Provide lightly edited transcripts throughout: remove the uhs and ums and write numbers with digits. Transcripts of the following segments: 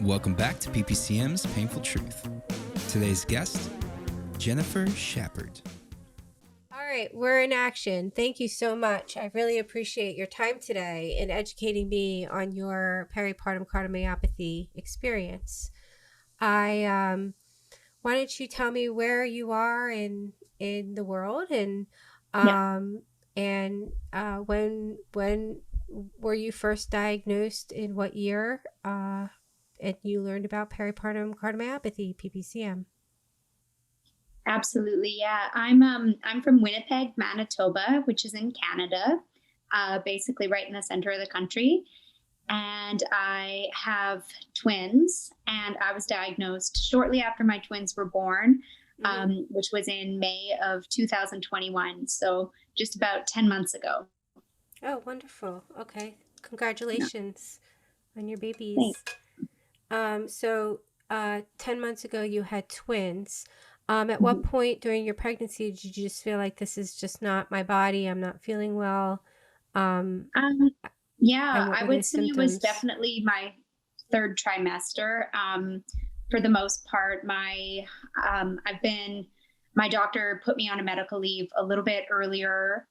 Welcome back to PPCM's Painful Truth. Today's guest, Jennifer Schappert. All right, we're in action. Thank you so much. I really appreciate your time today in educating me on your peripartum cardiomyopathy experience. Why don't you tell me where you are in the world and when were you first diagnosed, in what year, and you learned about peripartum cardiomyopathy, PPCM? Absolutely, yeah. I'm from Winnipeg, Manitoba, which is in Canada, basically right in the center of the country. And I have twins, and I was diagnosed shortly after my twins were born, which was in May of 2021. So just about 10 months ago. Oh, wonderful. Okay. Congratulations on your babies. Thanks. So 10 months ago, you had twins. At what point during your pregnancy did you just feel like, this is just not my body, I'm not feeling well? Yeah, I would say it was definitely my third trimester. For the most part, my doctor put me on a medical leave a little bit earlier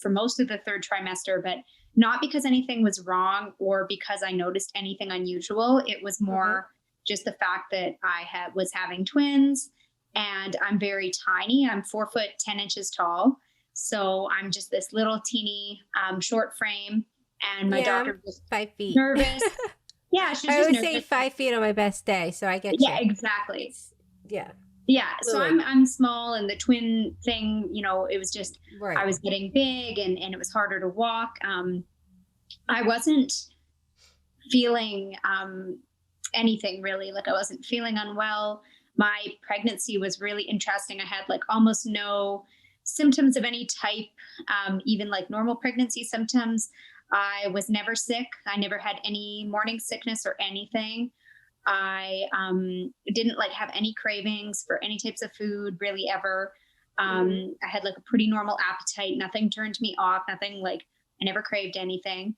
for most of the third trimester, but not because anything was wrong or because I noticed anything unusual. It was more just the fact that I was having twins, and I'm very tiny. I'm 4 foot 10 inches tall. So I'm just this little teeny short frame. And my doctor was 5 feet. Nervous. Yeah, she's I would say 5 feet on my best day. So I get you. Yeah, exactly. Yeah. So I'm small, and the twin thing, it was just, I was getting big and it was harder to walk. I wasn't feeling anything really. Like, I wasn't feeling unwell. My pregnancy was really interesting. I had like almost no symptoms of any type, even like normal pregnancy symptoms. I was never sick. I never had any morning sickness or anything. I didn't like have any cravings for any types of food really ever. I had like a pretty normal appetite. Nothing turned me off. Nothing, like, I never craved anything.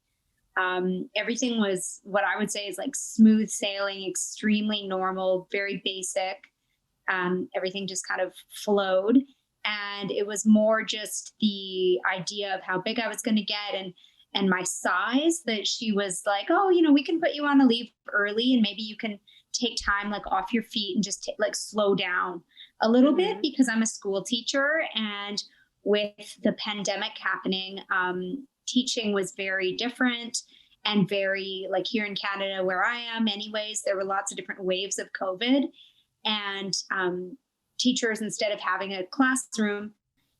Everything was what I would say is like smooth sailing, extremely normal, very basic. Everything just kind of flowed. And it was more just the idea of how big I was going to get and my size, that she was like, oh, we can put you on a leave early, and maybe you can take time like off your feet and just like slow down a little bit, because I'm a school teacher, and with the pandemic happening, teaching was very different, and very, like, here in Canada where I am anyways, there were lots of different waves of COVID, and teachers, instead of having a classroom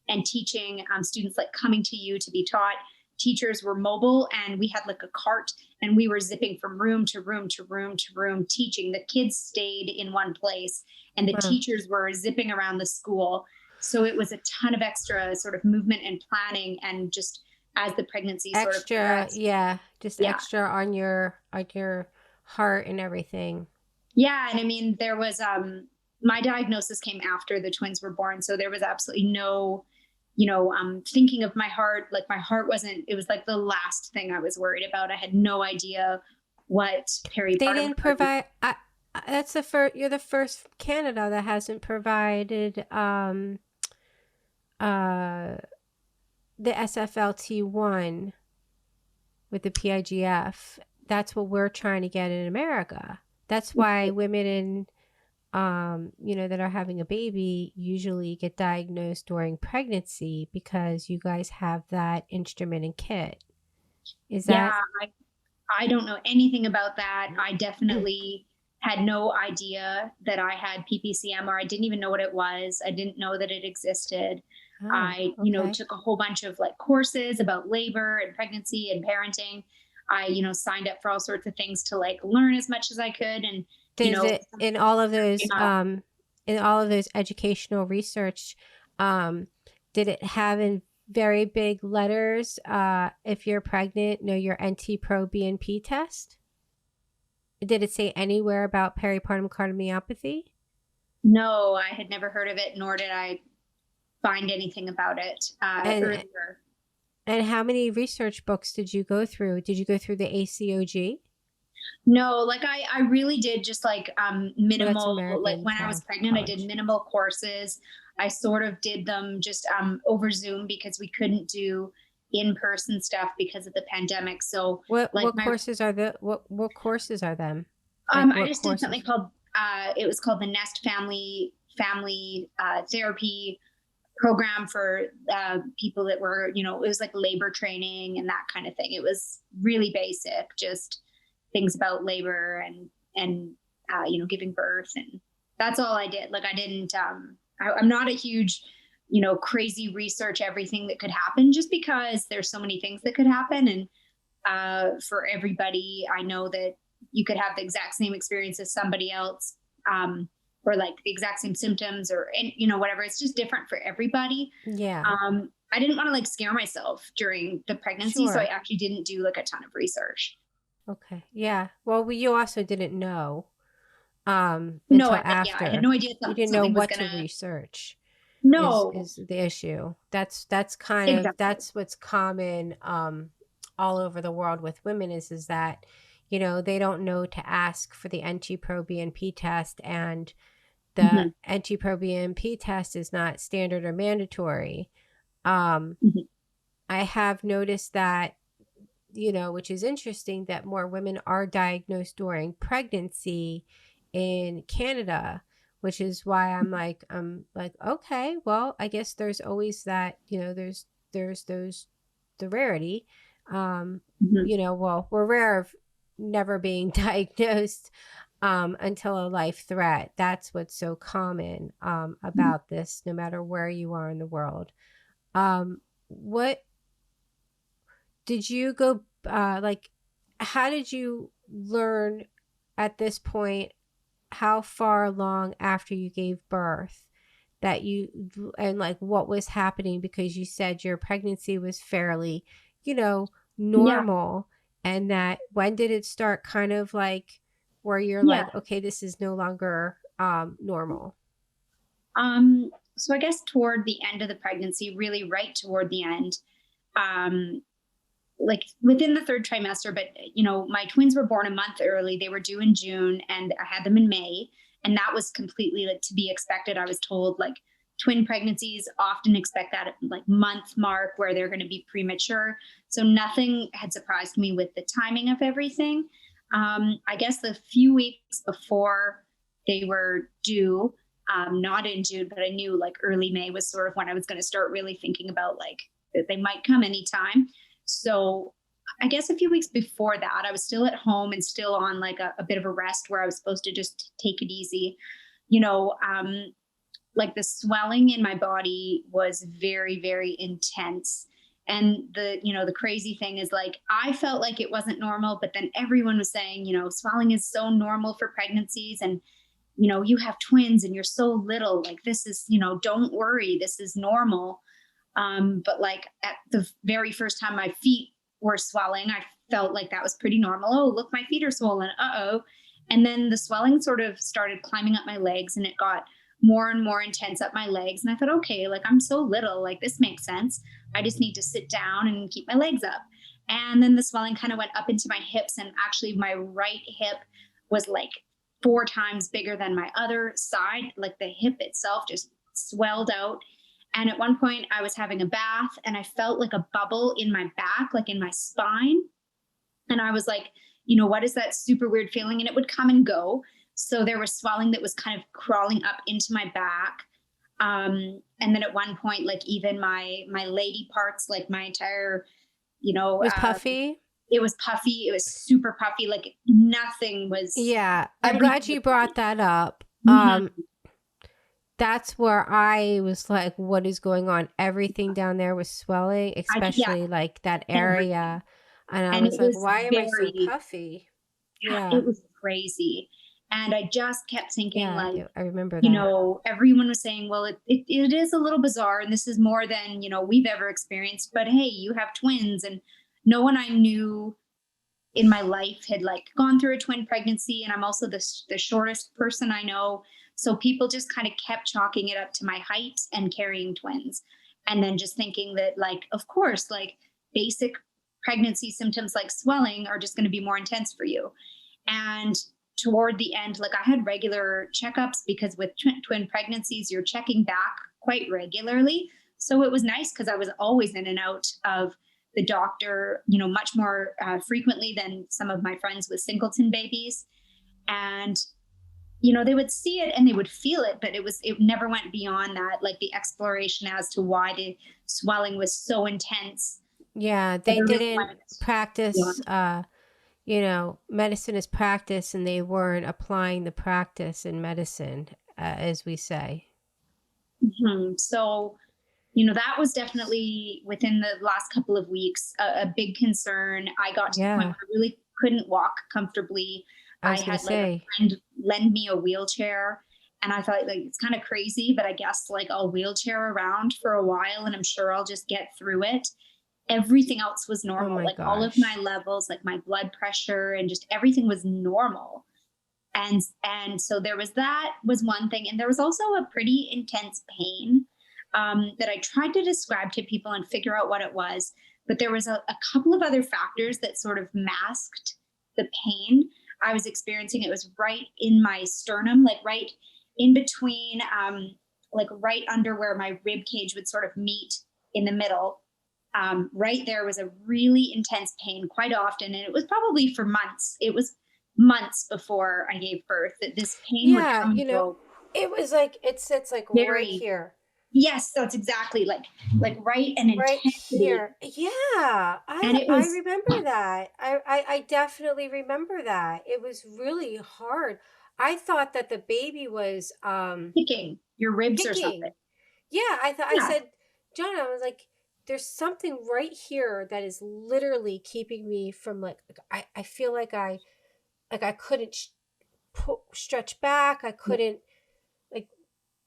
and teaching students like coming to you to be taught, teachers were mobile, and we had like a cart, and we were zipping from room to room to room to room teaching. The kids stayed in one place, and the teachers were zipping around the school. So it was a ton of extra sort of movement and planning, and just as the pregnancy extra on your heart and everything. Yeah. And I mean, there was my diagnosis came after the twins were born, so there was absolutely no thinking of my heart. Like, my heart wasn't, it was like the last thing I was worried about. I had no idea what peripartum. They didn't provide, that's the first, you're the first Canada that hasn't provided the SFLT1 with the PIGF. That's what we're trying to get in America. That's why women in that are having a baby usually get diagnosed during pregnancy, because you guys have that instrument and kit. Is that? Yeah, I don't know anything about that. I definitely had no idea that I had PPCM, or I didn't even know what it was. I didn't know that it existed. I took a whole bunch of like courses about labor and pregnancy and parenting. I, signed up for all sorts of things to like learn as much as I could. And in all of those educational research, did it have in very big letters, if you're pregnant, know your NT-proBNP test? Did it say anywhere about peripartum cardiomyopathy? No, I had never heard of it, nor did I find anything about it earlier. And how many research books did you go through? Did you go through the ACOG? No, like I really did just like Well, that's minimal, like American when I was pregnant, I did college. minimal courses. I sort of did them just over Zoom because we couldn't do in-person stuff because of the pandemic. So like What courses are what courses are them? I What just did something courses? called it was called the Nest Family Therapy program for people that were, you know, it was like labor training and that kind of thing. It was really basic, just things about labor and you know, giving birth, and that's all I did. Like I didn't I'm not a huge, you know, crazy research everything that could happen, just because there's so many things that could happen. And for everybody, I know that you could have the exact same experience as somebody else, or like the exact same symptoms, or and you know, whatever. It's just different for everybody. Yeah, I didn't want to like scare myself during the pregnancy, so I sure. actually didn't do like a ton of research. Okay. Yeah. Well, you also didn't know No, until yeah, I had after. no idea You didn't know something was what to gonna. research No, is the issue. That's kind of exactly. that's what's common all over the world with women is that they don't know to ask for the NT-proBNP test, and the Hmm. NT-proBNP test is not standard or mandatory. Um Hmm. I have noticed that, which is interesting, that more women are diagnosed during pregnancy in Canada, which is why I'm like, okay, well, I guess there's always that, there's those the rarity. Um, Hmm. well, we're rare of never being diagnosed until a life threat. That's what's so common about this, no matter where you are in the world. What did you go like how did you learn at this point, how far along after you gave birth, that you and like what was happening, because you said your pregnancy was fairly, you know Yeah, normal, and that when did it start kind of like where you're yeah. like, okay, this is no longer normal? So I guess toward the end of the pregnancy, really right toward the end, um, like within the third trimester, but you know, my twins were born a month early. They were due in June and I had them in May. And that was completely like to be expected. I was told like twin pregnancies often expect that like month mark where they're going to be premature. So nothing had surprised me with the timing of everything. I guess the few weeks before they were due, not in June, but I knew like early May was sort of when I was going to start really thinking about like that they might come anytime. So I guess a few weeks before that, I was still at home and still on like a bit of a rest where I was supposed to just take it easy. You know, like the swelling in my body was very, very intense. And the crazy thing is like, I felt like it wasn't normal, but then everyone was saying, swelling is so normal for pregnancies. And, you have twins and you're so little, like this is, don't worry, this is normal. But like at the very first time my feet were swelling, I felt like that was pretty normal. Oh, look, my feet are swollen. Uh-oh. And then the swelling sort of started climbing up my legs and it got more and more intense up my legs. And I thought, okay, like I'm so little, like this makes sense. I just need to sit down and keep my legs up. And then the swelling kind of went up into my hips. And actually, my right hip was like 4 times bigger than my other side. Like the hip itself just swelled out. And at one point, I was having a bath and I felt like a bubble in my back, like in my spine. And I was like, what is that super weird feeling? And it would come and go. So there was swelling that was kind of crawling up into my back. And then at one point, like even my lady parts, like my entire, It was puffy. it was puffy. It was super puffy. Like nothing was. Yeah, I'm glad Everything you was. brought that up. Mhm. That's where I was like, what is going on? Everything down there was swelling, Yeah, especially like that everything. area. And I And was it like, was why am I so very. puffy? Yeah, Yeah. it was crazy. And I just kept thinking, Yeah, like, I remember that. everyone was saying, well, it is a little bizarre and this is more than, we've ever experienced. But hey, you have twins. And no one I knew in my life had like gone through a twin pregnancy. And I'm also the shortest person I know. So people just kind of kept chalking it up to my height and carrying twins. And then just thinking that, like, of course, like basic pregnancy symptoms like swelling are just going to be more intense for you. And toward the end, like I had regular checkups because with twin pregnancies, you're checking back quite regularly. So it was nice because I was always in and out of the doctor, you know, much more frequently than some of my friends with singleton babies. And, you know, they would see it and they would feel it, but it never went beyond that, like the exploration as to why the swelling was so intense. Yeah, they didn't practice, you know, medicine is practice, and they weren't applying the practice in medicine, as we say. Mm-hmm. So, you know, that was definitely within the last couple of weeks, a big concern. I got to the point where I really couldn't walk comfortably. I had like a friend lend me a wheelchair, and I thought, like, it's kind of crazy, but I guess like I'll wheelchair around for a while and I'm sure I'll just get through it. Everything else was normal. Like all of my levels, like my blood pressure and just everything was normal. And so that was one thing. And there was also a pretty intense pain that I tried to describe to people and figure out what it was. But there was a couple of other factors that sort of masked the pain I was experiencing. It was right in my sternum, like right in between, like right under where my rib cage would sort of meet in the middle. Right there was a really intense pain quite often. And it was probably for months. It was months before I gave birth that this pain would come and go. It was like, it sits like right here. Yes, that's exactly like right and right here. Yeah, I remember that. I definitely remember that. It was really hard. I thought that the baby was kicking your ribs or something. Yeah, I said, John, I was like, there's something right here that is literally keeping me from like I feel like I couldn't stretch back. I couldn't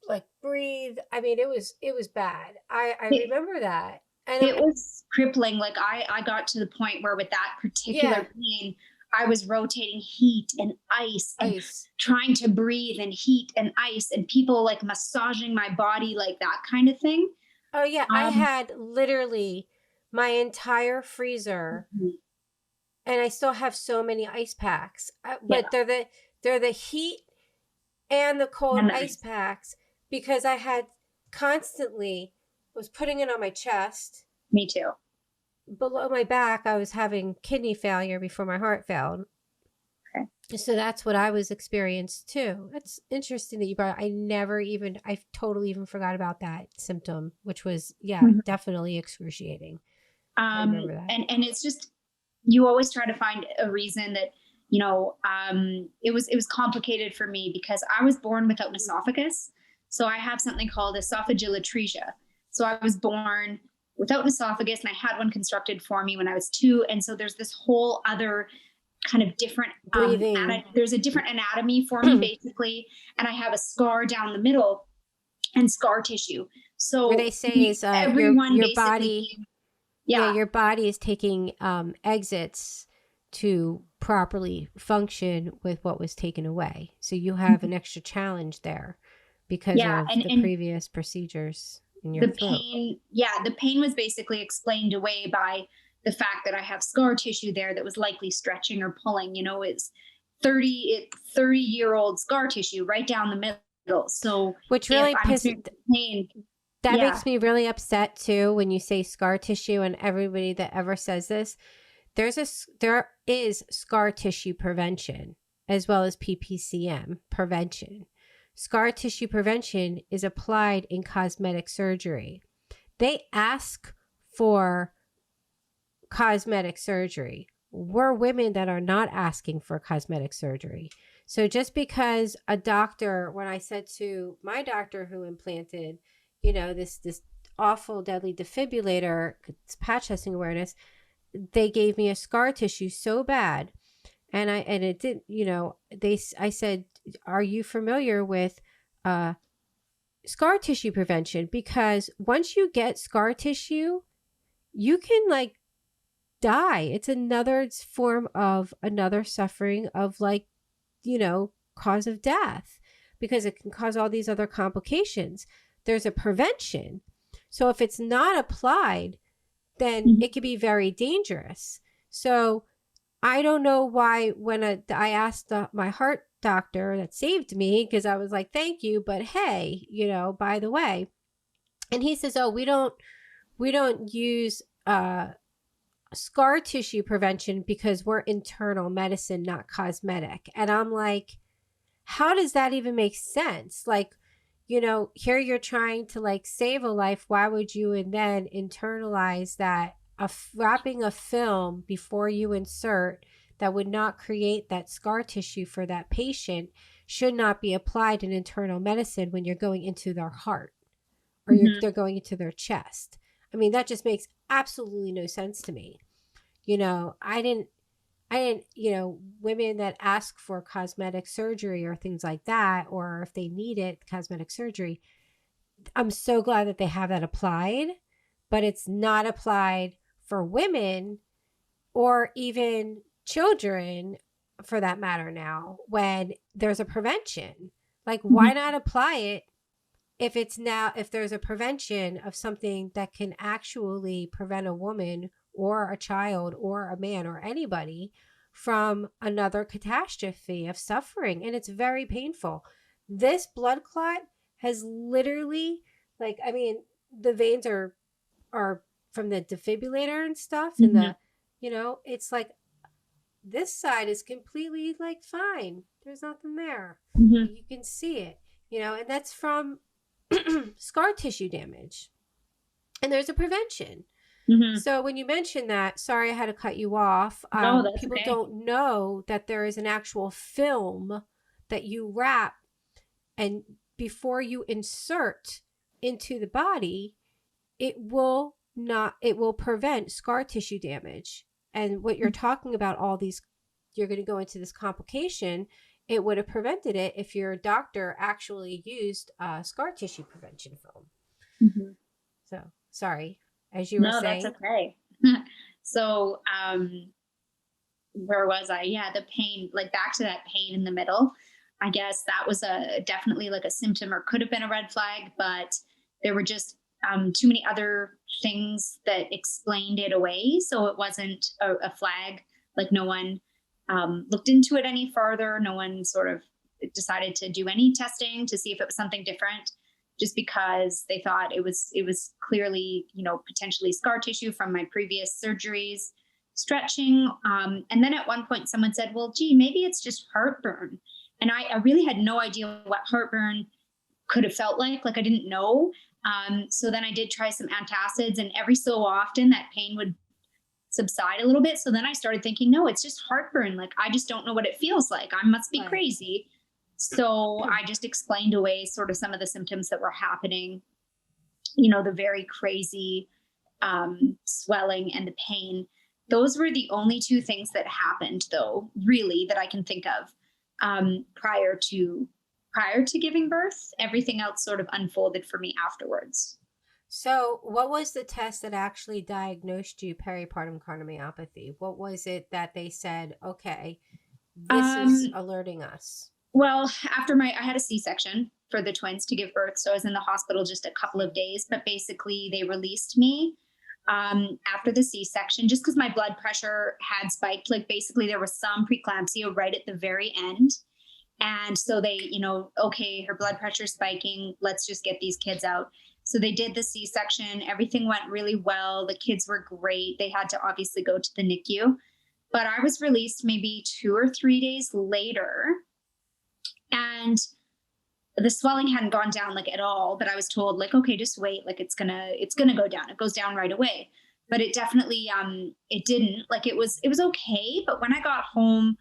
like breathe. I mean, it was bad. I remember that. And it was crippling. Like I got to the point where with that particular pain, I was rotating heat and ice and trying to breathe and heat and ice and people like massaging my body, like that kind of thing. Oh yeah. I had literally my entire freezer and I still have so many ice packs, but they're the heat and the cold ice packs. Because I had constantly was putting it on my chest. Me too. Below my back, I was having kidney failure before my heart failed. Okay. So that's what I was experienced too. That's interesting that you brought it. I totally even forgot about that symptom, which was, definitely excruciating. I remember that. And it's just, you always try to find a reason that, you know, it was complicated for me because I was born without an esophagus. So I have something called esophageal atresia. So I was born without an esophagus and I had one constructed for me when I was 2. And so there's this whole other kind of different breathing. There's a different anatomy for me basically. And I have a scar down the middle and scar tissue. So what they say is your body, your body is taking exits to properly function with what was taken away. So you have an extra challenge there. Because of the previous procedures in your throat. The pain was basically explained away by the fact that I have scar tissue there that was likely stretching or pulling. You know, it's 30-year-old scar tissue right down the middle. So, which really makes me really upset too when you say scar tissue. And everybody that ever says this, there is scar tissue prevention as well as PPCM prevention. Scar tissue prevention is applied in cosmetic surgery. They ask for cosmetic surgery. We're women that are not asking for cosmetic surgery. So just because a doctor, when I said to my doctor who implanted, you know, this awful deadly defibrillator, it's patch testing awareness, they gave me a scar tissue so bad. And it did, you know, I said, are you familiar with scar tissue prevention? Because once you get scar tissue, you can like die. It's another form of another suffering of like, you know, cause of death because it can cause all these other complications. There's a prevention. So if it's not applied, then it could be very dangerous. So I don't know why when I asked my heart doctor that saved me, because I was like, thank you, but hey, by the way, and he says, oh, we don't use scar tissue prevention because we're internal medicine, not cosmetic. And I'm like, how does that even make sense? Like, here you're trying to like save a life. Why would you and then internalize that wrapping a film before you insert that would not create that scar tissue for that patient should not be applied in internal medicine when you're going into their heart or they're going into their chest? I mean, that just makes absolutely no sense to me. I didn't, women that ask for cosmetic surgery or things like that, or if they need it, cosmetic surgery, I'm so glad that they have that applied, but it's not applied for women or even children for that matter now when there's a prevention. Like, why not apply it if there's a prevention of something that can actually prevent a woman or a child or a man or anybody from another catastrophe of suffering? And it's very painful. This blood clot has literally, like, I mean, the veins are from the defibrillator and stuff, and it's like this side is completely like fine. There's nothing there. You can see it, and that's from scar tissue damage. And there's a prevention. So when you mentioned that, sorry I had to cut you off. No, that's people okay. don't know that there is an actual film that you wrap, and before you insert into the body, it will prevent scar tissue damage. And what you're talking about, all these, you're going to go into this complication, it would have prevented it if your doctor actually used scar tissue prevention film. So sorry, as you were saying. No, that's okay. So where was I? Yeah, the pain, like back to that pain in the middle. I guess that was definitely like a symptom, or could have been a red flag, but there were just too many other things that explained it away. So it wasn't a flag. Like, no one looked into it any further. No one sort of decided to do any testing to see if it was something different, just because they thought it was clearly, potentially scar tissue from my previous surgeries, stretching. And then at one point someone said, well, gee, maybe it's just heartburn. And I really had no idea what heartburn could have felt like. Like, I didn't know. So then I did try some antacids, and every so often that pain would subside a little bit. So then I started thinking, no, it's just heartburn. Like, I just don't know what it feels like. I must be crazy. So I just explained away sort of some of the symptoms that were happening, the very crazy swelling and the pain. Those were the only two things that happened, though, really, that I can think of prior to giving birth. Everything else sort of unfolded for me afterwards. So what was the test that actually diagnosed you peripartum cardiomyopathy? What was it that they said, okay, this is alerting us? Well, after I had a C-section for the twins to give birth. So I was in the hospital just a couple of days, but basically they released me after the C-section, just because my blood pressure had spiked. Like, basically there was some preeclampsia right at the very end. And so they, okay, her blood pressure spiking, let's just get these kids out. So they did the C-section. Everything went really well. The kids were great. They had to obviously go to the NICU, but I was released maybe 2 or 3 days later, and the swelling hadn't gone down like at all, but I was told, like, okay, just wait, like it's gonna go down. It goes down right away. But it definitely, it didn't. Like, it was okay. But when I got home,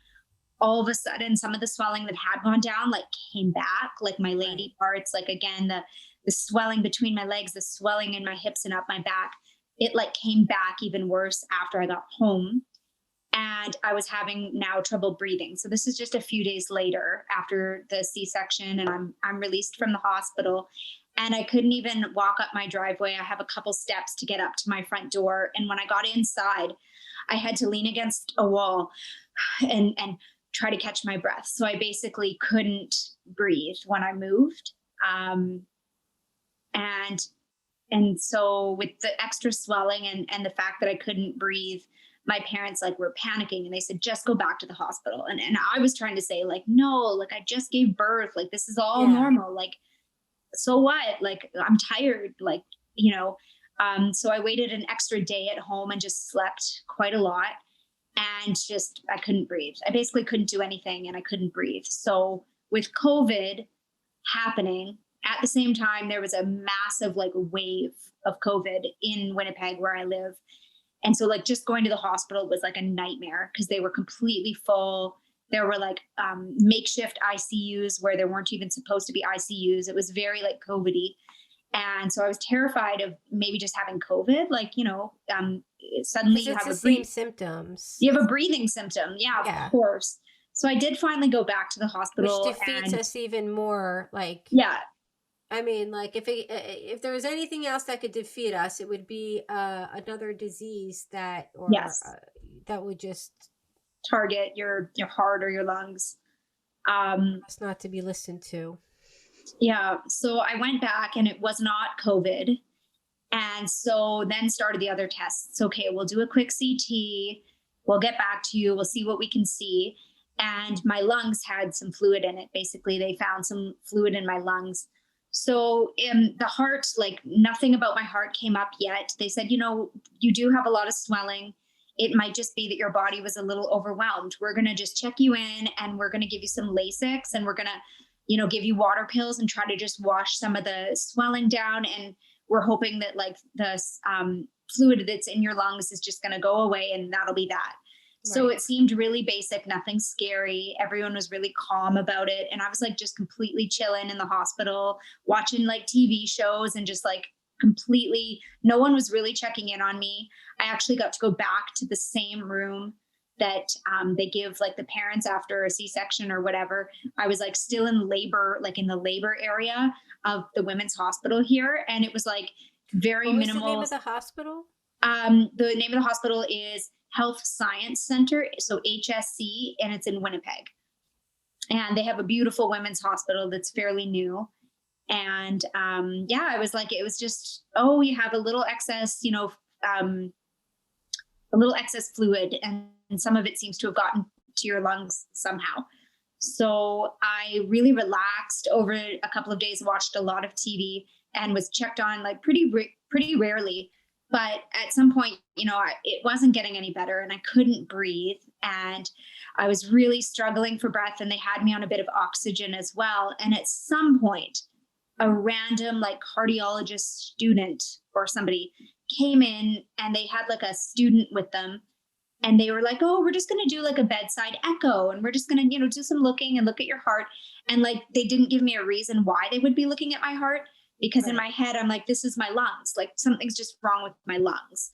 all of a sudden, some of the swelling that had gone down, like, came back, like my lady parts, like, again, the swelling between my legs, the swelling in my hips and up my back, it like came back even worse after I got home. And I was having now trouble breathing. So this is just a few days later after the C-section, and I'm released from the hospital, and I couldn't even walk up my driveway. I have a couple steps to get up to my front door. And when I got inside, I had to lean against a wall and try to catch my breath. So I basically couldn't breathe when I moved. And so with the extra swelling and the fact that I couldn't breathe, my parents like were panicking and they said, just go back to the hospital. And I was trying to say like, no, like I just gave birth. Like, this is all normal. Like, so what? Like, I'm tired. Like, so I waited an extra day at home and just slept quite a lot. And just, I couldn't breathe. I basically couldn't do anything and I couldn't breathe. So with COVID happening at the same time, there was a massive like wave of COVID in Winnipeg where I live. And so like just going to the hospital was like a nightmare because they were completely full. There were like makeshift ICUs where there weren't even supposed to be ICUs. It was very like COVID-y. And so I was terrified of maybe just having COVID, like, suddenly you have same symptoms. You have a breathing symptom. Yeah, of course. So I did finally go back to the hospital. Which defeats us even more. Like, I mean, like if there was anything else that could defeat us, it would be another disease that would just target your heart or your lungs. It's not to be listened to. Yeah. So I went back and it was not COVID. And so then started the other tests. Okay, we'll do a quick CT. We'll get back to you. We'll see what we can see. And my lungs had some fluid in it. Basically, they found some fluid in my lungs. So in the heart, like nothing about my heart came up yet. They said, you do have a lot of swelling. It might just be that your body was a little overwhelmed. We're going to just check you in and we're going to give you some Lasix and we're going to give you water pills and try to just wash some of the swelling down. And we're hoping that like the fluid that's in your lungs is just going to go away and that'll be that. Right. So it seemed really basic, nothing scary. Everyone was really calm about it. And I was like just completely chilling in the hospital, watching like TV shows and just like completely, no one was really checking in on me. I actually got to go back to the same room that they give like the parents after a C-section or whatever. I was like still in labor, like in the labor area of the women's hospital here. And it was like very minimal. What was the name of the hospital? The name of the hospital is Health Science Center. So HSC, and it's in Winnipeg. And they have a beautiful women's hospital that's fairly new. And I was like, it was just, you have a little excess, a little excess fluid and some of it seems to have gotten to your lungs somehow. So I really relaxed over a couple of days, watched a lot of TV and was checked on like pretty rarely. But at some point, it wasn't getting any better and I couldn't breathe and I was really struggling for breath and they had me on a bit of oxygen as well. And at some point, a random like cardiologist student or somebody came in and they had like a student with them and they were like, we're just going to do like a bedside echo and we're just going to, do some looking and look at your heart. And like, they didn't give me a reason why they would be looking at my heart because in my head, I'm like, this is my lungs. Like something's just wrong with my lungs.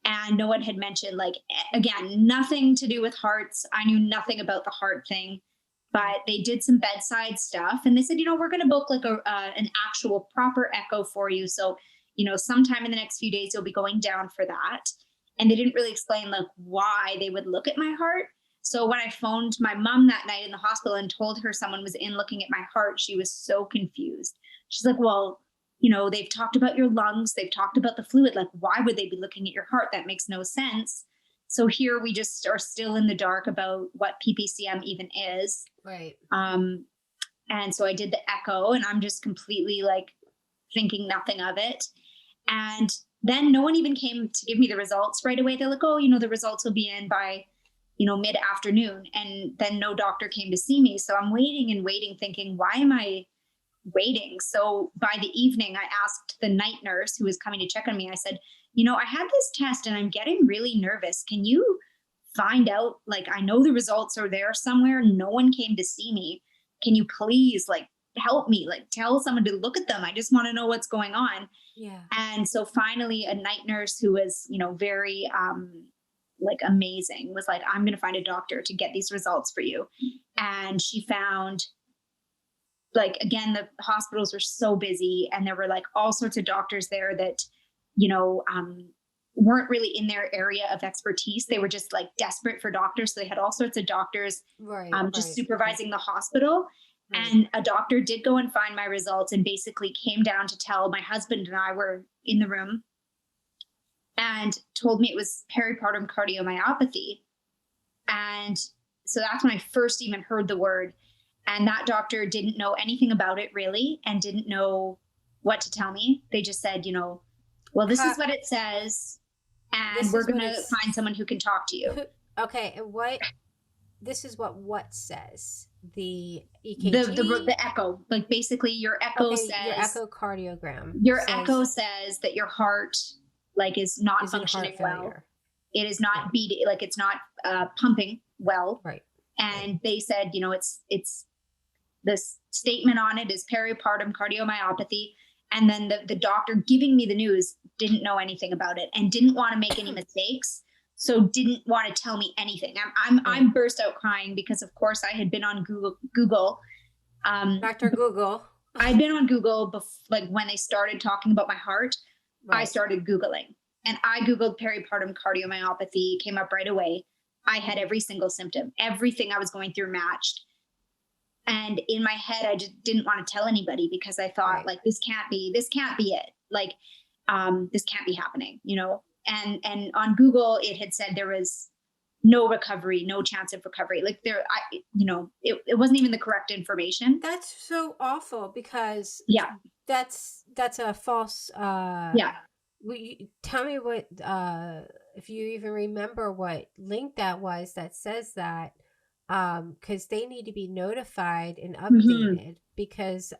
And no one had mentioned like, again, nothing to do with hearts. I knew nothing about the heart thing, but they did some bedside stuff and they said, we're going to book like an actual proper echo for you. So, sometime in the next few days, you'll be going down for that. And they didn't really explain like why they would look at my heart. So when I phoned my mom that night in the hospital and told her someone was in looking at my heart, she was so confused. She's like, well, they've talked about your lungs. They've talked about the fluid. Like, why would they be looking at your heart? That makes no sense. So here we just are still in the dark about what PPCM even is. Right. And so I did the echo and I'm just completely like thinking nothing of it. And then no one even came to give me the results right away. They're like, the results will be in by, mid-afternoon. And then no doctor came to see me. So I'm waiting and waiting, thinking, why am I waiting? So by the evening, I asked the night nurse who was coming to check on me. I said, I had this test and I'm getting really nervous. Can you find out, like, I know the results are there somewhere. No one came to see me. Can you please like help me, like tell someone to look at them? I just want to know what's going on. Yeah. And so finally a night nurse who was, very like amazing was like, I'm going to find a doctor to get these results for you. And she found, like, again, the hospitals were so busy and there were like all sorts of doctors there that, weren't really in their area of expertise. They were just like desperate for doctors. So they had all sorts of doctors just supervising the hospital. Right. And a doctor did go and find my results and basically came down to tell my husband and I were in the room. and told me it was peripartum cardiomyopathy. And so that's when I first even heard the word. And that doctor didn't know anything about it really, and didn't know what to tell me. They just said, well, this is what it says, and we're going to find someone who can talk to you. Okay. And this is what says? The EKG? The echo. Like basically your echo says. Your echocardiogram. Your echo says that your heart is not functioning well. It is not beating, it's not pumping well. Right. And they said, it's this statement on it is peripartum cardiomyopathy. And then the doctor giving me the news didn't know anything about it and didn't want to make any mistakes. So didn't want to tell me anything. I'm burst out crying because of course I had been on Google. Dr. Google. I'd been on Google when they started talking about my heart. Right. I started Googling, and I Googled peripartum cardiomyopathy, came up right away. I had every single symptom, everything I was going through matched. And in my head, I just didn't want to tell anybody because I thought this can't be it. This can't be happening, and on Google, it had said there was no recovery, no chance of recovery. It wasn't even the correct information. That's so awful because that's a false, tell me what, if you even remember what link that was that says that, because they need to be notified and updated because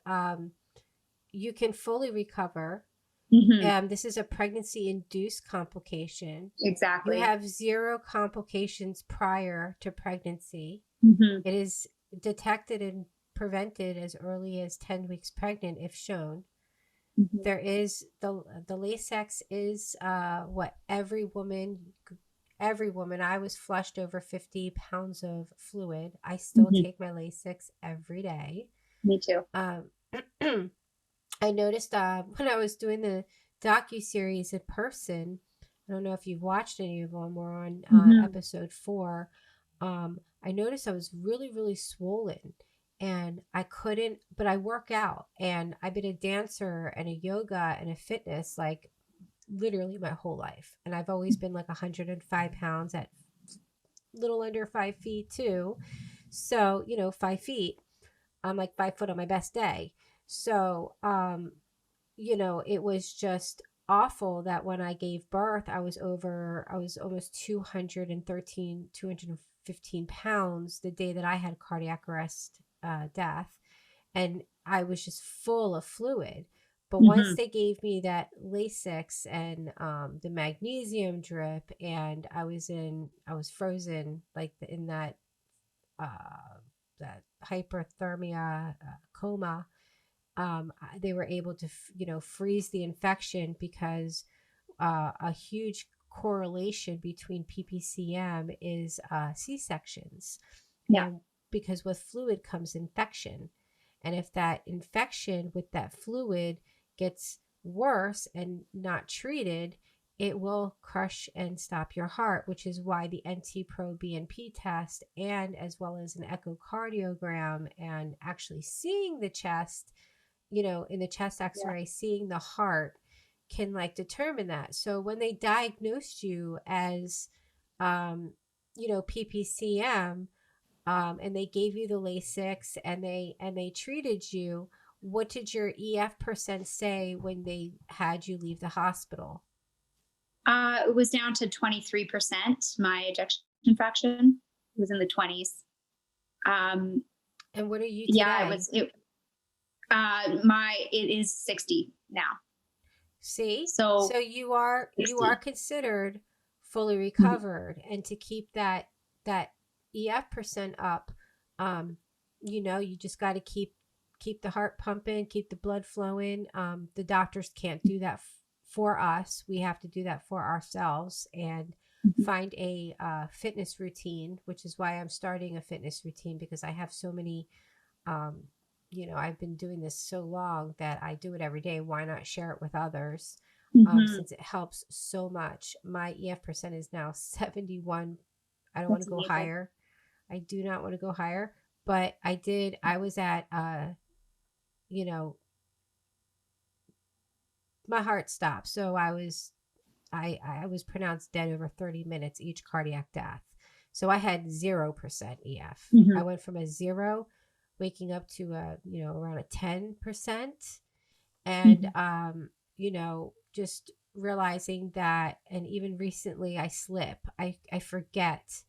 you can fully recover. This is a pregnancy-induced complication. Exactly. You have 0 complications prior to pregnancy. It is detected and prevented as early as 10 weeks pregnant if shown. There is the Lasix is what every woman, I was flushed over 50 pounds of fluid. I still take my Lasix every day. Me too. I noticed when I was doing the docuseries in person, I don't know if you've watched any of them, we're on episode 4. I noticed I was really, really swollen and I couldn't, but I work out and I've been a dancer and a yoga and a fitness literally my whole life. And I've always been 105 pounds at little under 5 feet too. So, 5 feet, I'm 5 foot on my best day. So, it was just awful that when I gave birth, I was almost 215 pounds the day that I had cardiac arrest, death. And I was just full of fluid. But once they gave me that Lasix and the magnesium drip, and I was frozen in that hyperthermia coma. They were able to, freeze the infection because a huge correlation between PPCM is C-sections. Yeah. And because with fluid comes infection. And if that infection with that fluid gets worse and not treated, it will crush and stop your heart, which is why the NT-proBNP test and as well as an echocardiogram and actually seeing the chest, in the chest x-ray, seeing the heart can determine that. So when they diagnosed you as, PPCM, and they gave you the Lasix and they treated you, what did your EF percent say when they had you leave the hospital? It was down to 23%. My ejection fraction was in the 20s. And what are you today? Yeah, it is 60 now. See, so you are considered fully recovered, and to keep that EF percent up, you just got to keep the heart pumping, keep the blood flowing. The doctors can't do that for us. We have to do that for ourselves and find a fitness routine, which is why I'm starting a fitness routine, because I have so many, I've been doing this so long that I do it every day. Why not share it with others? Since it helps so much. My EF percent is now 71. I don't want to go higher. I do not want to go higher, but I was at, my heart stopped. So I was I was pronounced dead over 30 minutes each cardiac death. So I had 0% EF. I went from a 0 waking up to a, around a 10%. And, just realizing that, and even recently I slip, I forget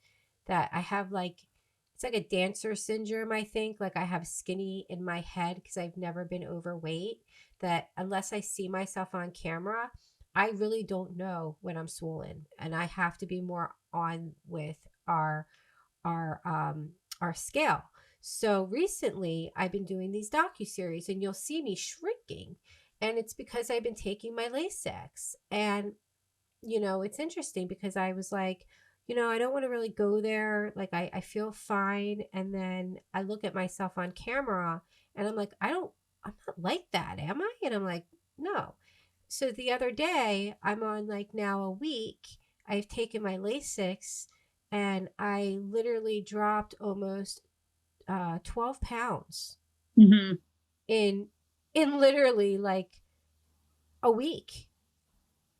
that I have it's like a dancer syndrome, I think. Like I have skinny in my head because I've never been overweight, that unless I see myself on camera, I really don't know when I'm swollen. And I have to be more on with our scale. So recently I've been doing these docuseries and you'll see me shrinking. And it's because I've been taking my Lasix. And, it's interesting because I was like, I don't want to really go there. Like I feel fine. And then I look at myself on camera and I'm like, I'm not like that, am I? And I'm like, no. So the other day I'm on now a week, I've taken my Lasix and I literally dropped almost 12 pounds in literally a week.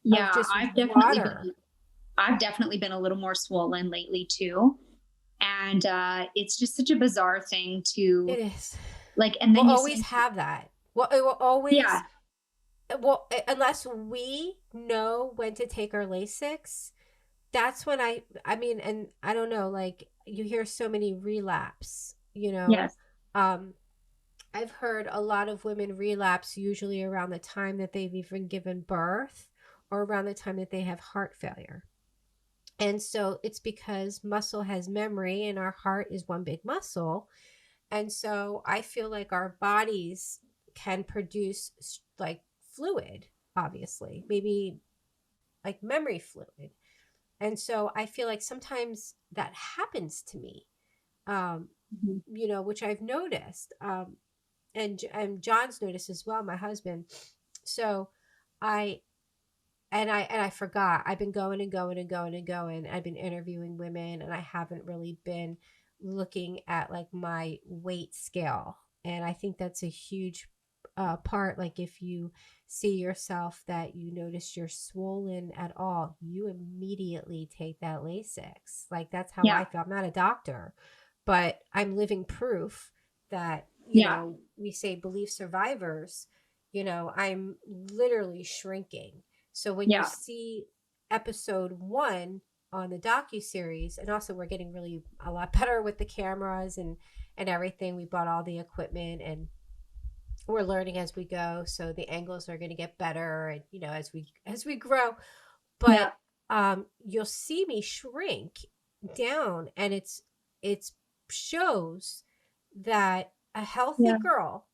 Yeah, of just I've definitely been a little more swollen lately too. And it's just such a bizarre thing to. It is. And then we'll always have that. Well, it will always. Yeah. Well, unless we know when to take our Lasix, that's when I mean, and I don't know, you hear so many relapse, Yes. I've heard a lot of women relapse usually around the time that they've even given birth or around the time that they have heart failure. And so it's because muscle has memory and our heart is one big muscle. And so I feel like our bodies can produce fluid, obviously, maybe memory fluid. And so I feel like sometimes that happens to me, which I've noticed. And John's noticed as well, my husband. So I forgot. I've been going and going and going and going. I've been interviewing women and I haven't really been looking at my weight scale. And I think that's a huge part. If you see yourself that you notice you're swollen at all, you immediately take that Lasix. That's how I feel. I'm not a doctor, but I'm living proof that, we say belief survivors, I'm literally shrinking. So when you see episode 1 on the docuseries, and also we're getting really a lot better with the cameras and everything. We bought all the equipment and we're learning as we go. So the angles are going to get better and, as we grow, but, you'll see me shrink down and it shows that a healthy girl,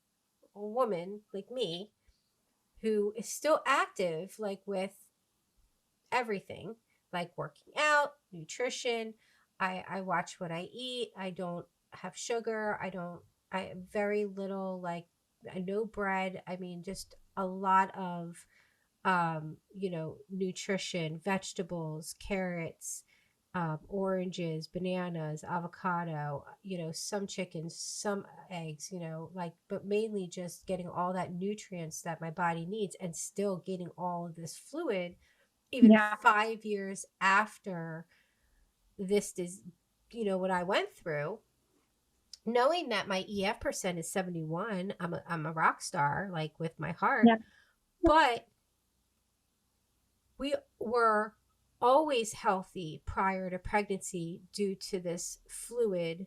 a woman like me, who is still active, with everything, working out, nutrition. I watch what I eat. I don't have sugar. I very little, no bread. I mean, just a lot of, nutrition, vegetables, carrots, oranges, bananas, avocado, some chickens, some eggs, but mainly just getting all that nutrients that my body needs and still getting all of this fluid, even 5 years after this is, what I went through, knowing that my EF percent is 71. I'm a rock star, with my heart, but we were always healthy prior to pregnancy due to this fluid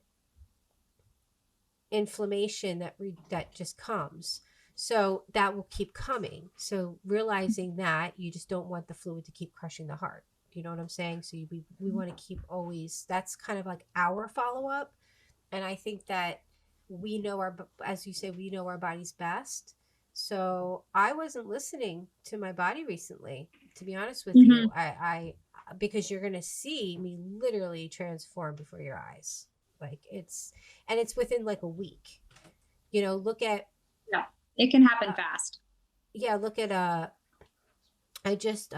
inflammation that just comes. So that will keep coming. So realizing that you just don't want the fluid to keep crushing the heart. You know what I'm saying? So we want to keep always, that's kind of our follow-up. And I think that we know as you say, we know our bodies best. So I wasn't listening to my body recently, to be honest with you. I because you're going to see me literally transform before your eyes. It's within a week, look at, it can happen fast. Yeah. Look at, I just,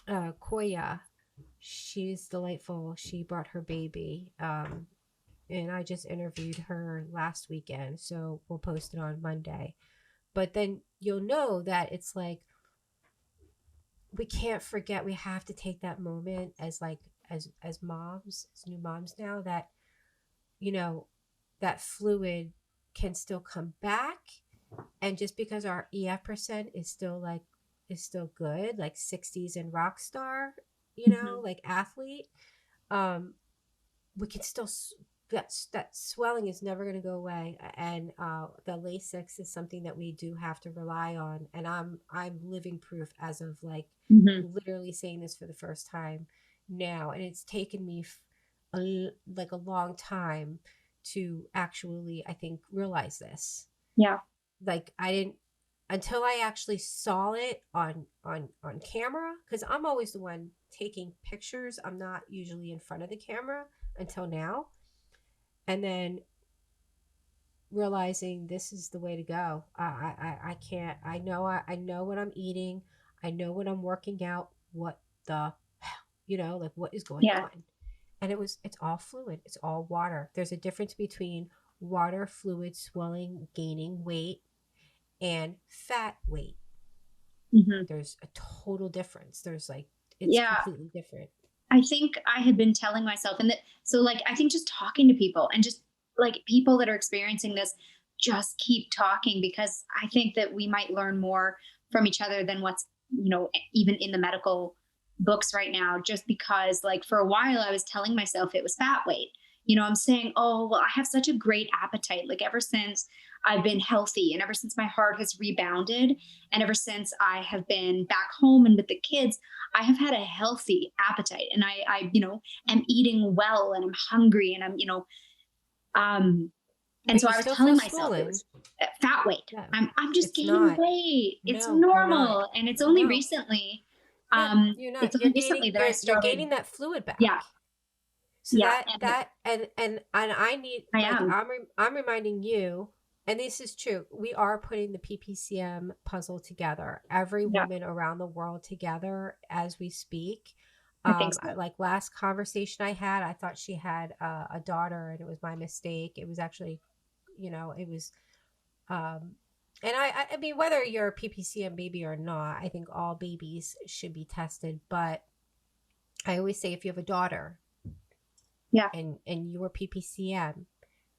Koya, she's delightful. She brought her baby. And I just interviewed her last weekend. So we'll post it on Monday, but then you'll know that it's we can't forget, we have to take that moment as like, as moms, as new moms now, that, you know, that fluid can still come back. And just because our EF percent is still like, is still good, like 60s and rock star, you know, like athlete, we can still, that swelling is never going to go away. And the Lasix is something that we do have to rely on. And I'm living proof as of like literally saying this for the first time now. And it's taken me like a long time to actually, I think, realize this. Yeah. Like I didn't, until I actually saw it on camera, because I'm always the one taking pictures. I'm not usually in front of the camera until now. And then realizing this is the way to go. I can't, I know what I'm eating. I know when I'm working out, what the hell, you know, like what is going on. And it's all fluid. It's all water. There's a difference between water, fluid, swelling, gaining weight, and fat weight. There's a total difference. There's like, it's completely different. I think I had been telling myself, and that, so like, I think just talking to people and just like people that are experiencing this, just keep talking, because I think that we might learn more from each other than what's, you know, even in the medical books right now. Just because like for a while I was telling myself it was fat weight. You know, I'm saying, oh, well, I have such a great appetite. Like ever since I've been healthy and ever since my heart has rebounded and ever since I have been back home and with the kids, I have had a healthy appetite, and I, you know, am eating well, and I'm hungry, and I'm, you know, and so I was telling myself it was fat weight. Yeah. I'm just gaining weight. It's normal. And it's only recently, you're not. You're gaining, that I started, you're gaining that fluid back. Yeah. So that and I need, I'm reminding you, and this is true, we are putting the PPCM puzzle together, every woman around the world together as we speak. I think so. Like last conversation I had, I thought she had a daughter, and it was my mistake. It was actually, you know, it was, and I mean, whether you're a PPCM baby or not, I think all babies should be tested. But I always say, if you have a daughter, and you were PPCM,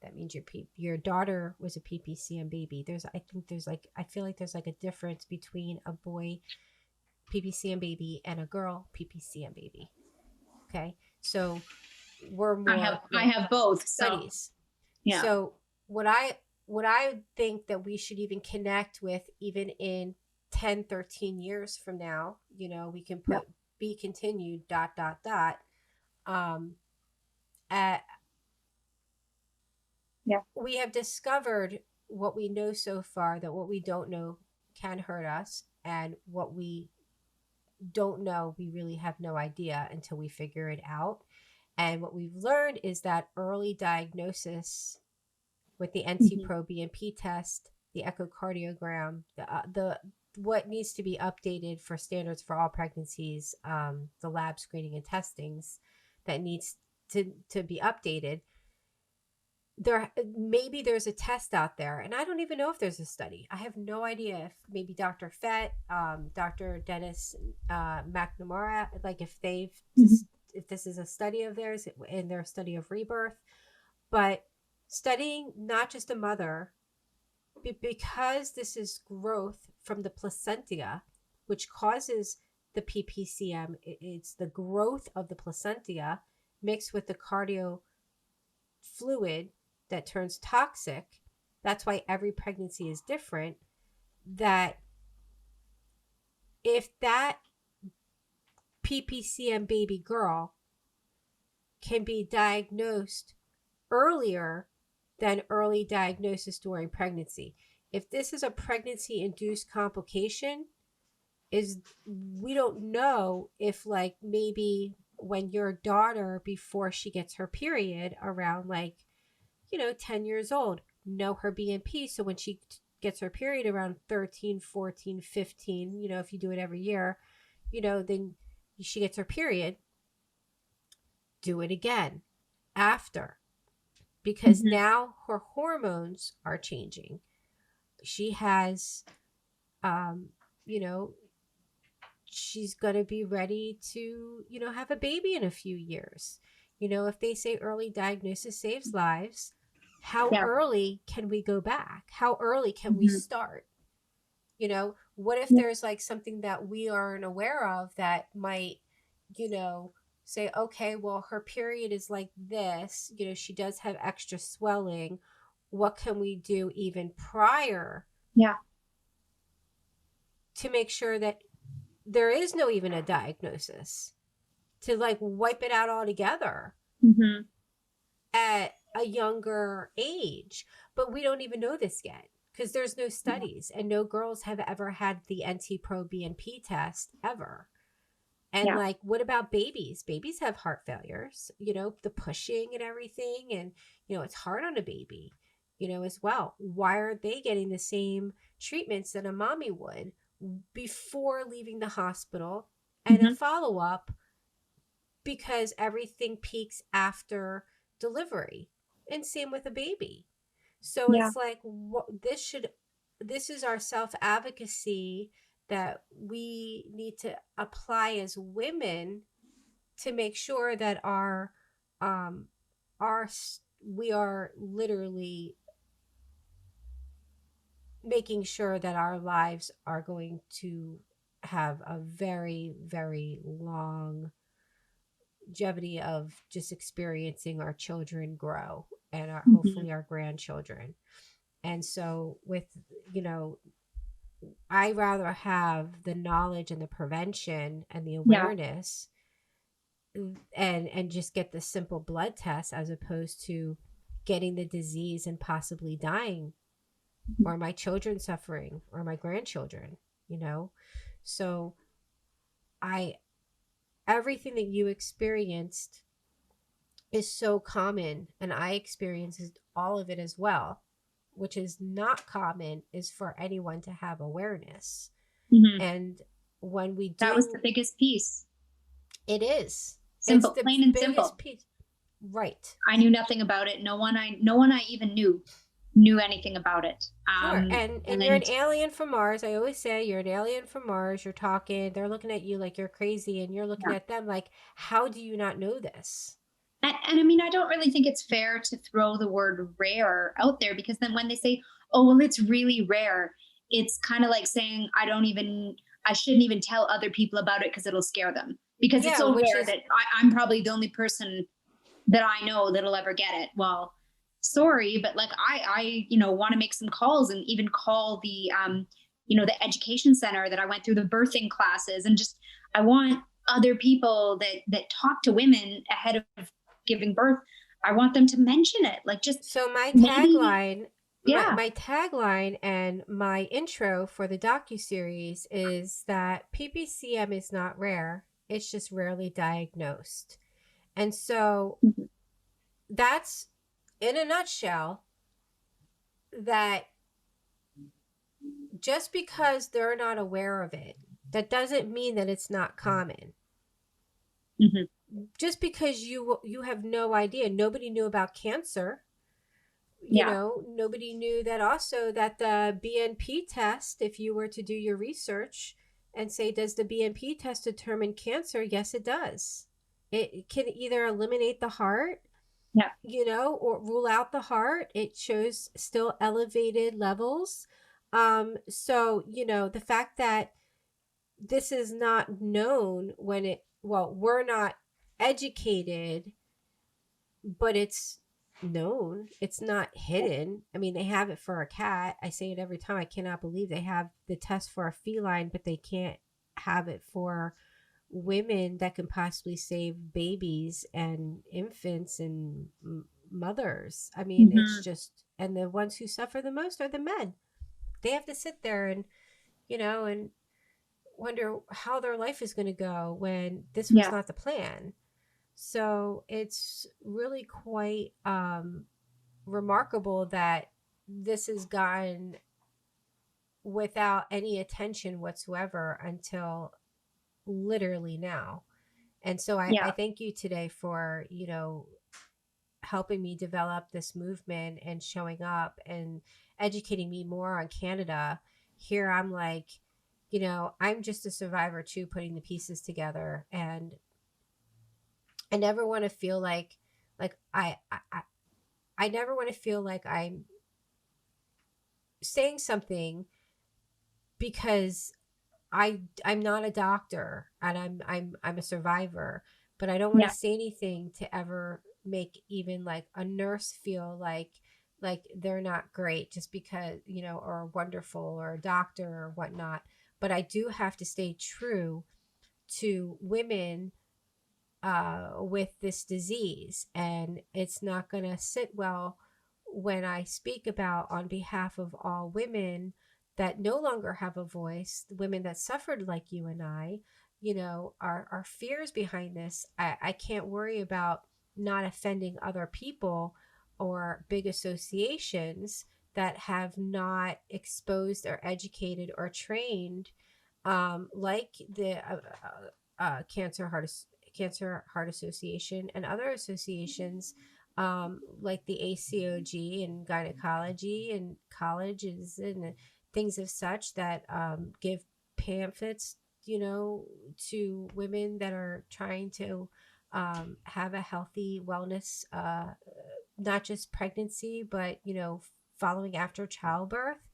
that means your daughter was a PPCM baby. I feel like there's like a difference between a boy PPCM baby and a girl PPCM baby. Okay, so we're more. I have both studies. Yeah. So what I think that we should even connect with, even in 10, 13 years from now, you know, we can put be continued ... We have discovered what we know so far, that what we don't know can hurt us, and what we don't know, we really have no idea until we figure it out. And what we've learned is that early diagnosis with the NT-proBNP test, the echocardiogram, the what needs to be updated for standards for all pregnancies, the lab screening and testings that needs to be updated. Maybe there's a test out there, and I don't even know if there's a study. I have no idea if maybe Dr. Fett, Dr. Dennis McNamara, like if they've if this is a study of theirs in their study of rebirth, but studying not just a mother, because this is growth from the placenta, which causes the PPCM. It's the growth of the placenta mixed with the cardio fluid that turns toxic. That's why every pregnancy is different. That if that PPCM baby girl can be diagnosed earlier than early diagnosis during pregnancy, if this is a pregnancy induced complication, we don't know if, like, maybe when your daughter, before she gets her period around, like, 10 years old, know her BNP. So when she gets her period around 13, 14, 15, if you do it every year, then she gets her period, do it again after, because now her hormones are changing. She has, she's going to be ready to, have a baby in a few years. If they say early diagnosis saves lives, how early can we go back? How early can we start? What if there's like something that we aren't aware of that might, say, okay, well, her period is like this, she does have extra swelling. What can we do even prior? Yeah. To make sure that there is no even a diagnosis, to like wipe it out altogether at a younger age. But we don't even know this yet because there's no studies and no girls have ever had the NT-proBNP test ever. And like, what about babies? Babies have heart failures, the pushing and everything. And, it's hard on a baby, as well. Why aren't they getting the same treatments that a mommy would before leaving the hospital and a follow-up? Because everything peaks after delivery, and same with a baby. So it's like, this is our self-advocacy that we need to apply as women to make sure that we are literally making sure that our lives are going to have a very, very long longevity of just experiencing our children grow and hopefully our grandchildren. And so with, I rather have the knowledge and the prevention and the awareness and just get the simple blood test as opposed to getting the disease and possibly dying, or my children suffering, or my grandchildren, So everything that you experienced is so common, and I experienced all of it as well. Which is not common is for anyone to have awareness. And when we do, that was the biggest piece. It is simple, plain and simple. Piece. Right. I knew nothing about it. No one I even knew anything about it. Sure. And you're an alien from Mars. I always say you're an alien from Mars. You're talking, they're looking at you like you're crazy, and you're looking at them like, how do you not know this? And I mean, I don't really think it's fair to throw the word rare out there, because then when they say, oh, well, it's really rare, it's kind of like saying, I shouldn't even tell other people about it because it'll scare them, because it's so rare that I'm probably the only person that I know that'll ever get it. Well, sorry, but like I want to make some calls and even call the, the education center that I went through the birthing classes, and just, I want other people that talk to women ahead of giving birth, I want them to mention it. Like, just so my tagline, my tagline and my intro for the docuseries is that PPCM is not rare; it's just rarely diagnosed. And so that's, in a nutshell, that just because they're not aware of it, that doesn't mean that it's not common. Just because you have no idea. Nobody knew about cancer. Nobody knew that also that the BNP test, if you were to do your research and say, does the BNP test determine cancer? Yes, it does. It can either eliminate the heart, or rule out the heart. It shows still elevated levels. So, the fact that this is not known we're not educated, but it's known. It's not hidden. I mean, they have it for a cat. I say it every time. I cannot believe they have the test for a feline, but they can't have it for women that can possibly save babies and infants and mothers. I mean, it's just, and the ones who suffer the most are the men. They have to sit there and, and wonder how their life is going to go when this was not the plan. So it's really quite remarkable that this has gone without any attention whatsoever until literally now. And so I thank you today for, helping me develop this movement and showing up and educating me more on Canada. Here I'm like, you know, I'm just a survivor too, putting the pieces together. And I never want to feel like I never want to feel like I'm saying something because I'm not a doctor and I'm a survivor, but I don't want to Yeah. say anything to ever make even like a nurse feel like they're not great just because, you know, or wonderful, or a doctor or whatnot. But I do have to stay true to women with this disease, and it's not going to sit well when I speak about on behalf of all women that no longer have a voice, the women that suffered like you and I, you know, our fears behind this. I can't worry about not offending other people or big associations that have not exposed or educated or trained, like the Cancer Heart Association and other associations, like the ACOG and gynecology and colleges and things of such that give pamphlets, you know, to women that are trying to have a healthy wellness, not just pregnancy, but, you know, following after childbirth.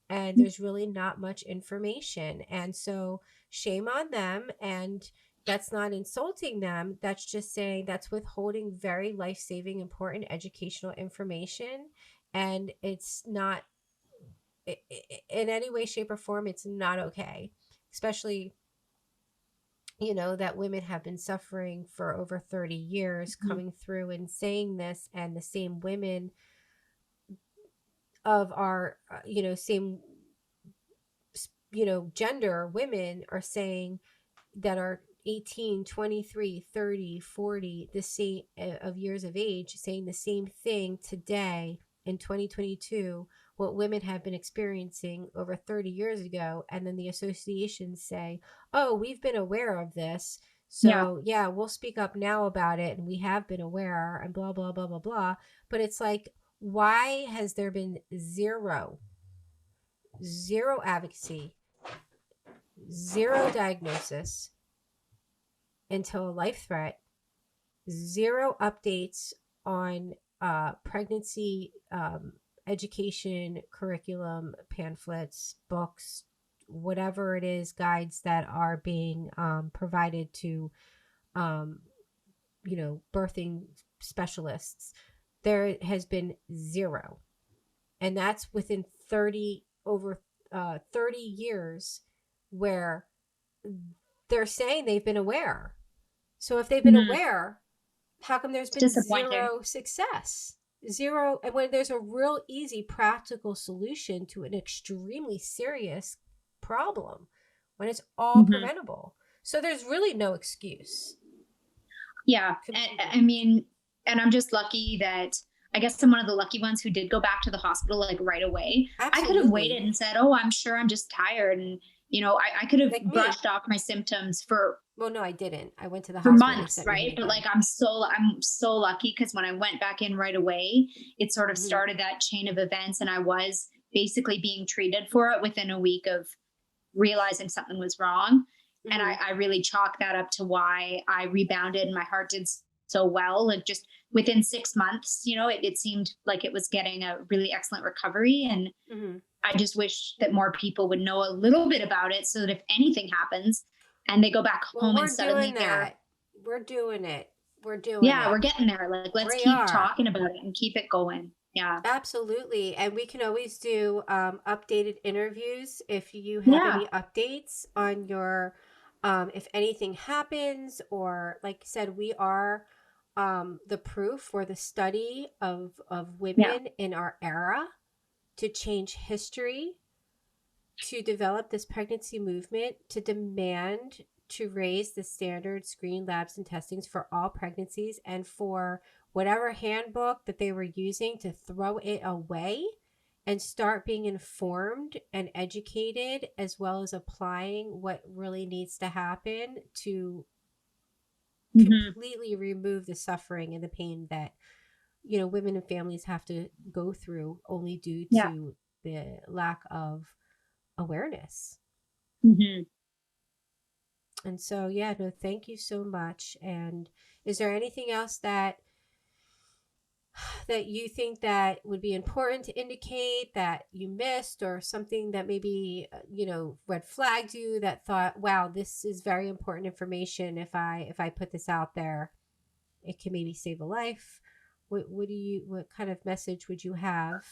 And there's really not much information. And so shame on them. And that's not insulting them. That's just saying that's withholding very life-saving, important educational information. And it's not in any way, shape, or form, it's not okay. Especially, you know, that women have been suffering for over 30 years coming through and saying this, and the same women of our, you know, same, you know, gender women are saying that are 18, 23, 30, 40, the same of years of age, saying the same thing today in 2022, what women have been experiencing over 30 years ago. And then the associations say, oh, we've been aware of this. So yeah, we'll speak up now about it. And we have been aware and blah, blah, blah, blah, blah. But it's like, why has there been zero advocacy, zero diagnosis until a life threat, zero updates on pregnancy education, curriculum, pamphlets, books, whatever it is, guides that are being provided to, you know, birthing specialists? There has been zero. And that's within 30 years, where they're saying they've been aware. So if they've been aware, how come there's been zero success? Zero. And when there's a real easy, practical solution to an extremely serious problem, when it's all preventable. So there's really no excuse. Yeah. I mean, and I'm just lucky that, I guess I'm one of the lucky ones who did go back to the hospital like right away. Absolutely. I could have waited and said, oh, I'm sure I'm just tired. And, you know, I could have like brushed off my symptoms for, well, no, I didn't. I went to the hospital for months, right? But like, I'm so lucky, because when I went back in right away, it sort of started that chain of events, and I was basically being treated for it within a week of realizing something was wrong. And I really chalk that up to why I rebounded and my heart did so well. Like just within 6 months, you know, it seemed like it was getting a really excellent recovery. And I just wish that more people would know a little bit about it, so that if anything happens and they go back home and suddenly we're doing it. We're getting there. Like, let's keep talking about it and keep it going. Yeah, absolutely. And we can always do updated interviews if you have any updates on your, if anything happens, or like I said, we are the proof or the study of women in our era to change history, to develop this pregnancy movement, to demand to raise the standard screen, labs, and testings for all pregnancies, and for whatever handbook that they were using to throw it away and start being informed and educated, as well as applying what really needs to happen to completely remove the suffering and the pain that, you know, women and families have to go through only due to the lack of awareness. Mm-hmm. And so, yeah, no, thank you so much. And is there anything else that you think that would be important to indicate that you missed, or something that maybe red flagged you, that thought, wow, this is very important information, if I put this out there, it can maybe save a life? What kind of message would you have?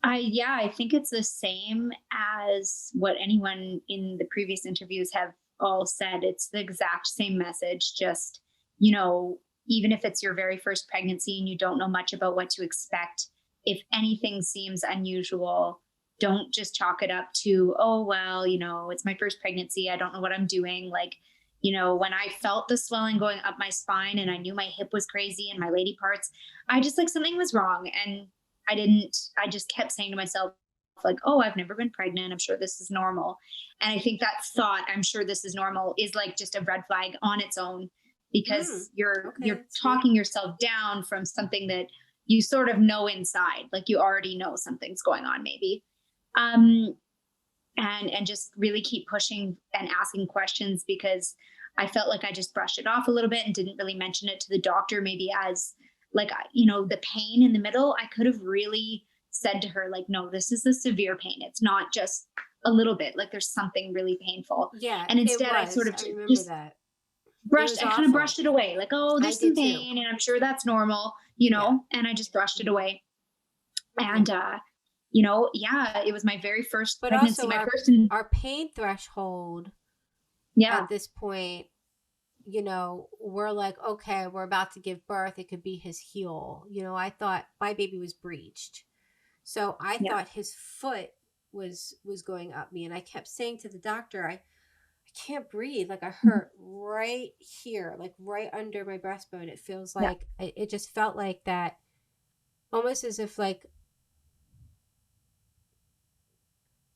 I think it's the same as what anyone in the previous interviews have all said. It's the exact same message. Just, even if it's your very first pregnancy and you don't know much about what to expect, if anything seems unusual, don't just chalk it up to, oh, well, it's my first pregnancy, I don't know what I'm doing. Like, when I felt the swelling going up my spine and I knew my hip was crazy and my lady parts, I just, like, something was wrong. And I just kept saying to myself, like, oh, I've never been pregnant, I'm sure this is normal. And I think that thought, I'm sure this is normal, is like just a red flag on its own, because you're talking yourself down from something that you sort of know inside, like you already know something's going on maybe. And just really keep pushing and asking questions, because I felt like I just brushed it off a little bit and didn't really mention it to the doctor, maybe as like, the pain in the middle. I could have really said to her, like, no, this is a severe pain. It's not just a little bit, like there's something really painful. Yeah. And instead I sort of just that kind of brushed it away. Like, oh, there's some pain and I'm sure that's normal, and I just brushed it away. And, it was my very first pregnancy. Also our pain threshold at this point, we're like, okay, we're about to give birth, it could be his heel. I thought my baby was breached, so I thought his foot was going up me, and I kept saying to the doctor, I can't breathe, like I hurt right here, like right under my breastbone. It feels like it just felt like that, almost as if like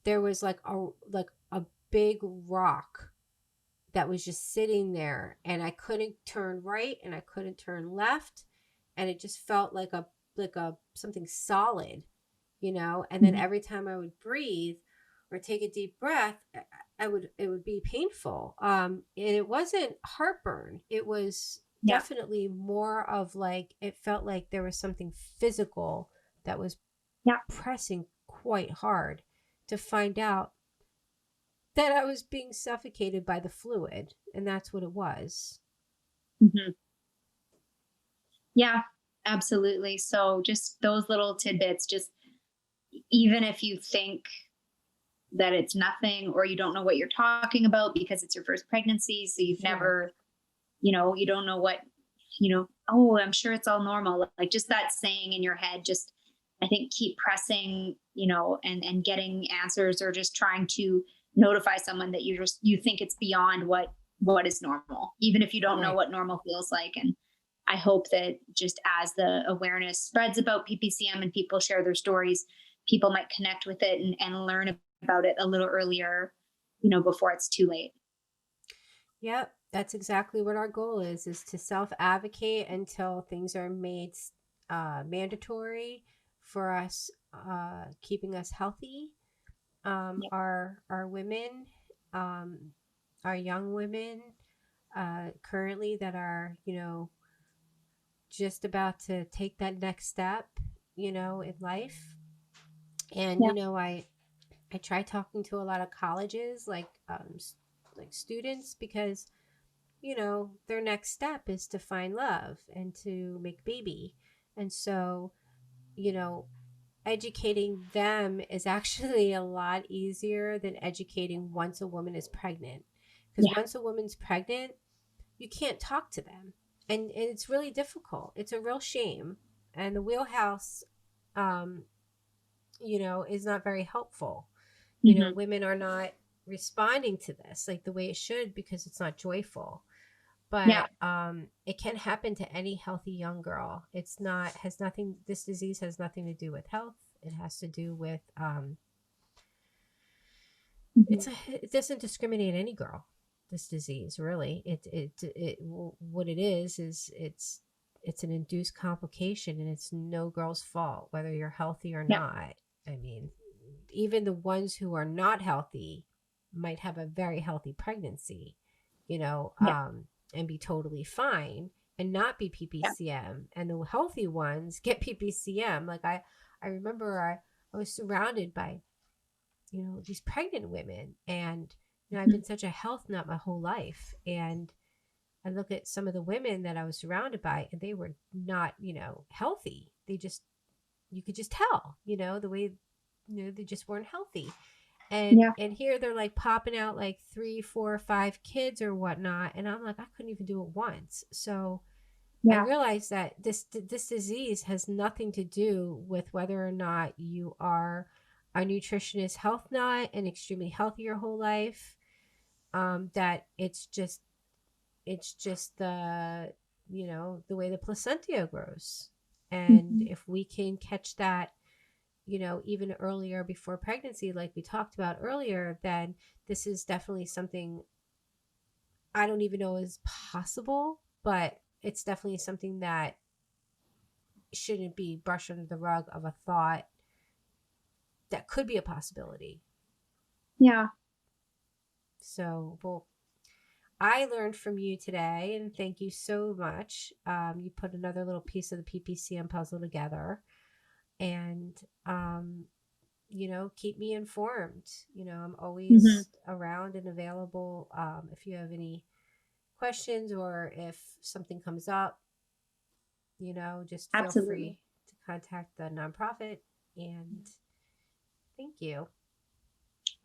there was like a big rock that was just sitting there, and I couldn't turn right and I couldn't turn left, and it just felt like a something solid, and then every time I would breathe or take a deep breath, it would be painful. And it wasn't heartburn, it was definitely more of like, it felt like there was something physical that was pressing quite hard, to find out that I was being suffocated by the fluid, and that's what it was. Mm-hmm. Yeah, absolutely. So just those little tidbits, just even if you think that it's nothing, or you don't know what you're talking about because it's your first pregnancy, so you've never, you don't know what, oh, I'm sure it's all normal. Like just that saying in your head, just, I think, keep pressing, and getting answers, or just trying to notify someone that you think it's beyond what is normal, even if you don't know what normal feels like. And I hope that just as the awareness spreads about PPCM and people share their stories, people might connect with it and learn about it a little earlier, before it's too late. Yep. That's exactly what our goal is to self-advocate until things are made mandatory for us, keeping us healthy. Our women, our young women, currently that are, just about to take that next step, in life. And, I try talking to a lot of colleges, like students, because, their next step is to find love and to make baby. And so, educating them is actually a lot easier than educating once a woman is pregnant. Because once a woman's pregnant, you can't talk to them. And it's really difficult. It's a real shame. And the wheelhouse, is not very helpful. Women are not responding to this like the way it should, because it's not joyful. But it can happen to any healthy young girl. This disease has nothing to do with health. It has to do with, it doesn't discriminate any girl, this disease, really. What it is it's an induced complication, and it's no girl's fault, whether you're healthy or not. I mean, even the ones who are not healthy might have a very healthy pregnancy, Yeah. and be totally fine and not be PPCM. Yeah. And the healthy ones get PPCM. Like I remember I was surrounded by, these pregnant women, and, I've been such a health nut my whole life. And I look at some of the women that I was surrounded by, and they were not, healthy. You could just tell, the way, they just weren't healthy. And here they're like popping out like 3, 4, 5 kids or whatnot. And I'm like, I couldn't even do it once. So I realized that this disease has nothing to do with whether or not you are a nutritionist health nut and extremely healthy your whole life. That it's just the, the way the placenta grows. And if we can catch that, even earlier before pregnancy, like we talked about earlier, then this is definitely something I don't even know is possible, but it's definitely something that shouldn't be brushed under the rug of a thought that could be a possibility. Yeah. So, well, I learned from you today, and thank you so much. You put another little piece of the PPCM puzzle together, and, keep me informed. I'm always around and available. If you have any questions or if something comes up, just feel free to contact the nonprofit. And thank you.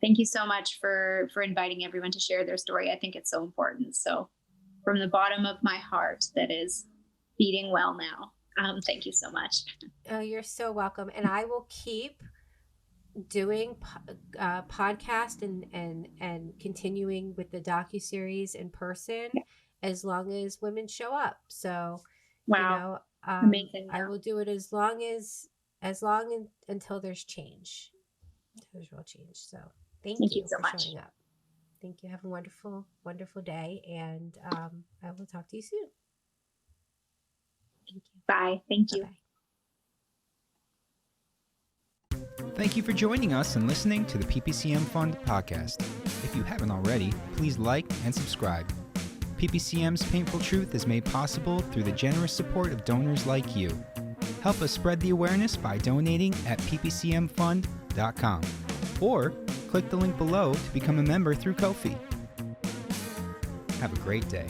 Thank you so much for inviting everyone to share their story. I think it's so important. So from the bottom of my heart, that is beating well now. Thank you so much. Oh, you're so welcome. And I will keep doing podcast and continuing with the docuseries in person as long as women show up. So, amazing. I will do it until there's change. There's real change. So thank you so for much. showing up. Thank you. Have a wonderful, wonderful day. And I will talk to you soon. Thank you. Bye. Thank you. Bye-bye. Thank you for joining us and listening to the PPCM Fund podcast. If you haven't already, please like and subscribe. PPCM's Painful Truth is made possible through the generous support of donors like you. Help us spread the awareness by donating at ppcmfund.com or click the link below to become a member through Ko-fi. Have a great day.